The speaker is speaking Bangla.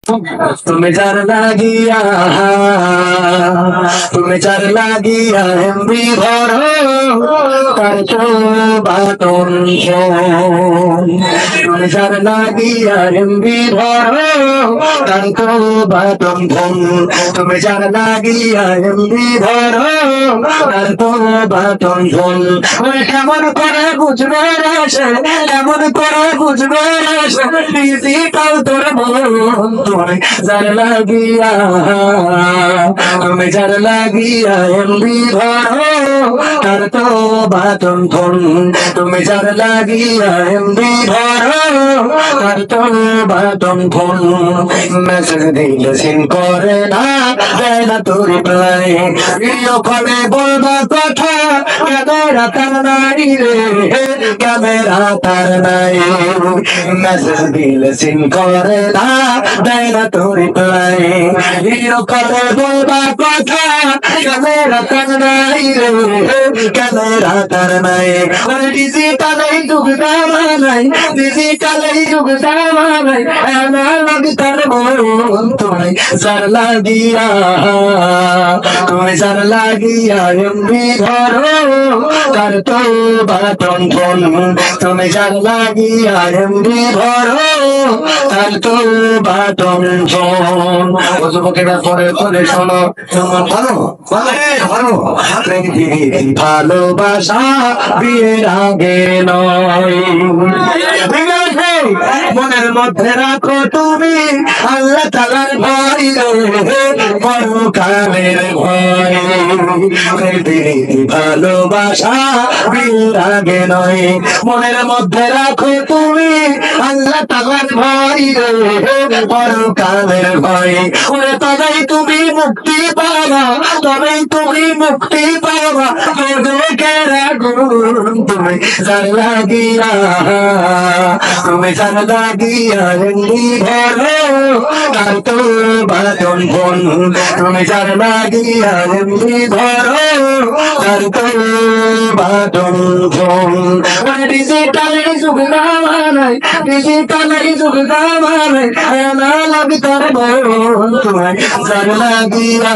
তুমি যার লাগিয়া তুমি যার লাগিয়া এমবি ভরো তার তো বাতন তুমি যার লাগিয়া এমবি ভরো তার তো বাতন তুমি যার লাগিয়া এমবি ভরো তার তো বাতন কেমন করে বুঝবে সে কেমন করে বুঝবে সে ডিজিটাল তোর মন তুমি যার লাগিয়া তুমি যার লাগিয়া এমবি ভরো তার তো বাতন তুমি যার লাগিয়া এমবি ভরো তার তো বাতন মেসেজ দিলে সিন করে না দেয় না তোর প্রায় ভিডিও কলে বলবা কথা ক্যামেরা তার নাই রে ক্যামেরা তার নাই মেসেজ দিলে সিন করে না দেয় না তোর প্রায় ভিডিও কলে বলবা কথা ক্যামেরা তার নাই রে ক্যামেরা তার নাই ডিজিটালেই যুগ নাই ডিজিটালেই যুগ নাই এনালগ তার মন তুমি যার লাগিয়া তুমি যার লাগিয়া এমবি ধরো তার তো বাটন তুমি যার লাগিয়া এমবি ধরো তার তো বাটন যুবকেরা পরে পরে শোনো ভালো ভালো ভালোবাসা বিয়ের আগে নয় মনের মধ্যে রাখো তুমি আল্লাহ তাআলার ভয় পরকালের ভয় ভালোবাসা বিয়ের আগে নয় মনের মধ্যে রাখো তুমি আল্লাহ তাআলার ভয় পরকালের ভয় তবেই তুমি মুক্তি পাবা তবেই তুমি মুক্তি পাবা তুমি যার লাগিয়া তুমি যার লাগিয়া এমবি ভরো তার তো বাটন তুমি যার লাগিয়া এমবি ভরো তার তো বাটন ডিজিটালের যুগ নাই ডিজিটালের যুগ নাই এনালগ তার মন তুমি যার লাগিয়া